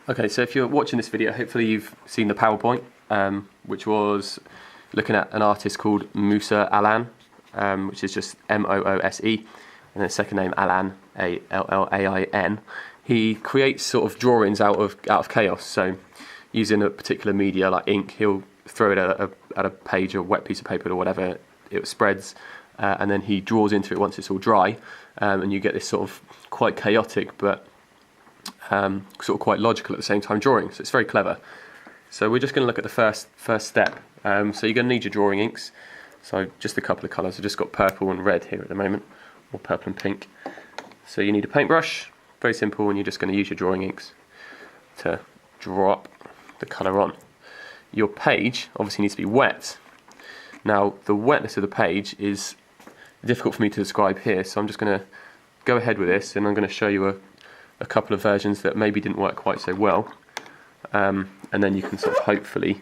Okay, so if you're watching this video, hopefully you've seen the PowerPoint, which was looking at an artist called Moose Allain, which is just Moose, and then second name Allain, Allain. He creates sort of drawings out of chaos. So using a particular media like ink, he'll throw it at a page or wet piece of paper or whatever, it spreads, and then he draws into it once it's all dry, and you get this sort of quite chaotic but sort of quite logical at the same time drawing. So it's very clever. So we're just going to look at the first step. So you're going to need your drawing inks. So just a couple of colours. I've just got purple and red here at the moment, or purple and pink. So you need a paintbrush, very simple, and you're just going to use your drawing inks to draw up the colour on. Your page obviously needs to be wet. Now the wetness of the page is difficult for me to describe here, so I'm just going to go ahead with this, and I'm going to show you a couple of versions that maybe didn't work quite so well, and then you can sort of hopefully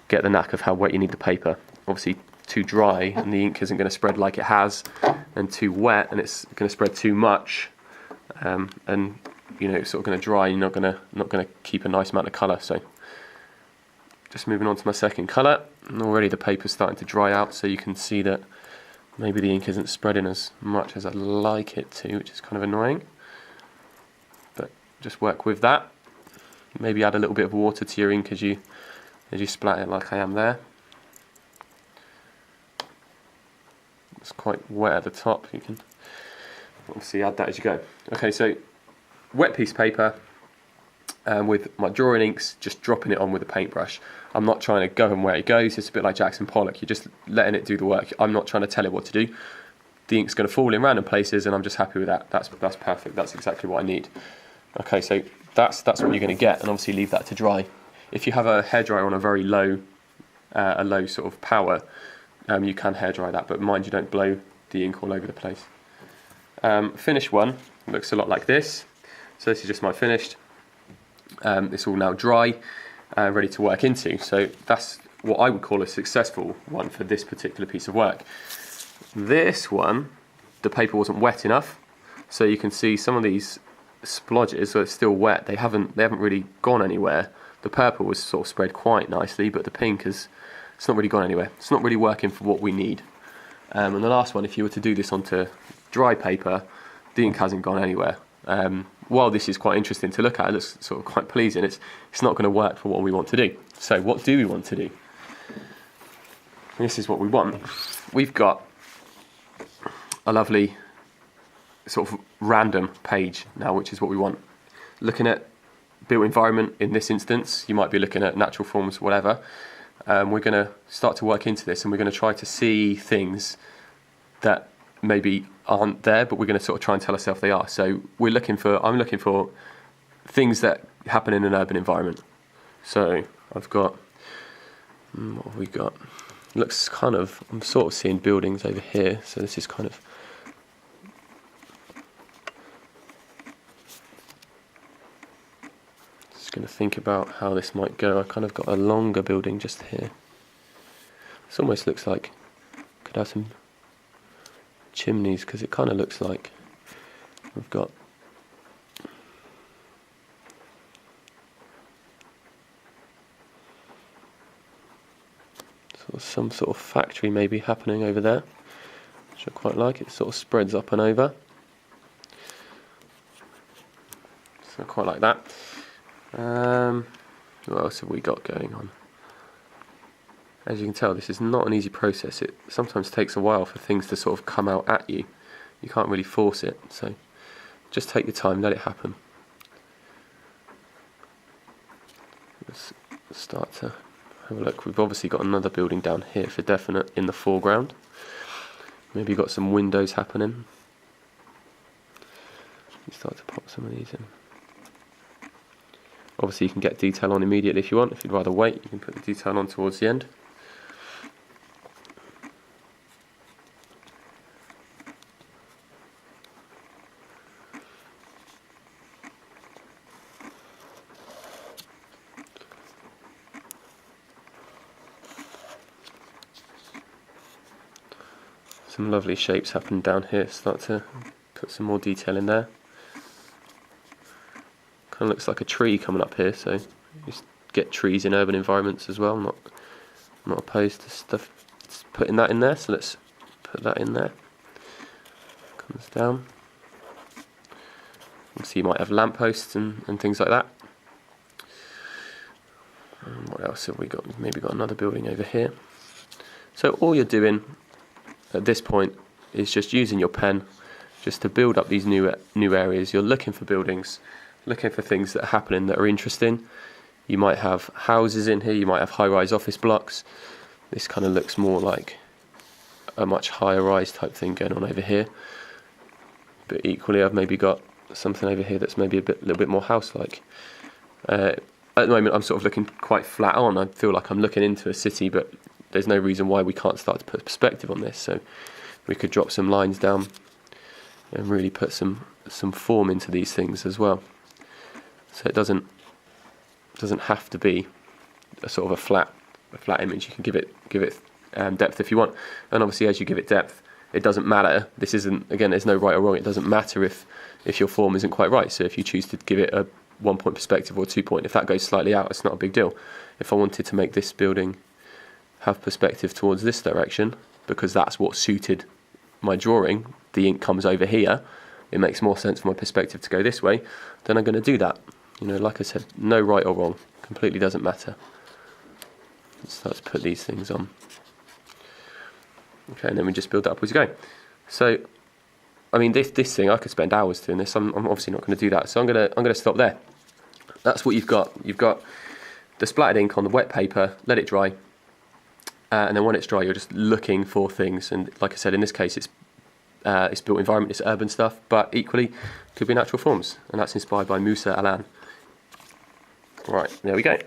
get the knack of how wet you need the paper. Obviously too dry and the ink isn't going to spread like it has, and too wet and it's going to spread too much, and you know, it's sort of going to dry and you're not going to keep a nice amount of colour. So just moving on to my second colour, and already the paper's starting to dry out, so you can see that maybe the ink isn't spreading as much as I'd like it to, which is kind of annoying. But just work with that. Maybe add a little bit of water to your ink as you splat it like I am there. It's quite wet at the top. You can obviously add that as you go. Okay, so wet piece of paper, with my drawing inks, just dropping it on with a paintbrush. I'm not trying to govern where it goes. It's a bit like Jackson Pollock. You're just letting it do the work. I'm not trying to tell it what to do. The ink's going to fall in random places, and I'm just happy with that. That's perfect. That's exactly what I need. Okay, so that's what you're going to get, and obviously leave that to dry. If you have a hairdryer on a very low sort of power, you can hairdry that, but mind you don't blow the ink all over the place. Finished one looks a lot like this. So this is just my finished. It's all now dry, ready to work into. So that's what I would call a successful one for this particular piece of work. This one, the paper wasn't wet enough, so you can see some of these splodges, so it's still wet. They haven't really gone anywhere. The purple was sort of spread quite nicely, but the pink it's not really gone anywhere. It's not really working for what we need. And the last one, if you were to do this onto dry paper, the ink hasn't gone anywhere. While this is quite interesting to look at, it looks sort of quite pleasing, it's not going to work for what we want to do. So what do we want to do? This is what we want. We've got a lovely sort of random page now, which is what we want. Looking at built environment in this instance, you might be looking at natural forms, whatever. We're going to start to work into this, and we're going to try to see things that maybe aren't there, but we're going to sort of try and tell ourselves they are. So I'm looking for things that happen in an urban environment. So I've got, what have we got? Looks kind of, I'm sort of seeing buildings over here. So this is kind of, just going to think about how this might go. I kind of got a longer building just here. This almost looks like could have some chimneys, because it kind of looks like we've got sort of some sort of factory maybe happening over there, which I quite like. It sort of spreads up and over, so I quite like that. What else have we got going on? As you can tell, this is not an easy process. It sometimes takes a while for things to sort of come out at you. You can't really force it, so just take your time, let it happen. Let's start to have a look. We've obviously got another building down here for definite in the foreground. Maybe got some windows happening. You start to pop some of these in. Obviously you can get detail on immediately if you want. If you'd rather wait, you can put the detail on towards the end. Some lovely shapes happen down here. Start to put some more detail in there. Kind of looks like a tree coming up here, so just get trees in urban environments as well. I'm not opposed to stuff putting that in there, so let's put that in there. Comes down. So you might have lampposts and things like that. And what else have we got? Maybe got another building over here. So all you're doing at this point is just using your pen just to build up these new areas. You're looking for buildings, looking for things that are happening that are interesting. You might have houses in here, you might have high-rise office blocks. This kind of looks more like a much higher rise type thing going on over here. But equally I've maybe got something over here that's maybe a little bit more house-like. At the moment I'm sort of looking quite flat on. I feel like I'm looking into a city, but there's no reason why we can't start to put perspective on this. So we could drop some lines down and really put some form into these things as well. So it doesn't have to be a sort of a flat image. You can give it depth if you want. And obviously as you give it depth, it doesn't matter. This isn't, again, there's no right or wrong. It doesn't matter if your form isn't quite right. So if you choose to give it a 1-point perspective or 2-point, if that goes slightly out, it's not a big deal. If I wanted to make this building have perspective towards this direction, because that's what suited my drawing, the ink comes over here, it makes more sense for my perspective to go this way, then I'm going to do that. You know, like I said, no right or wrong, completely doesn't matter. Let's start to put these things on. Okay, and then we just build that up as we go. So, I mean, this thing, I could spend hours doing this. I'm obviously not going to do that, so I'm going to stop there. That's what you've got. You've got the splattered ink on the wet paper, let it dry, and then when it's dry, you're just looking for things. And like I said, in this case, it's built environment, it's urban stuff, but equally could be natural forms, and that's inspired by Moose Allain. Right, there we go.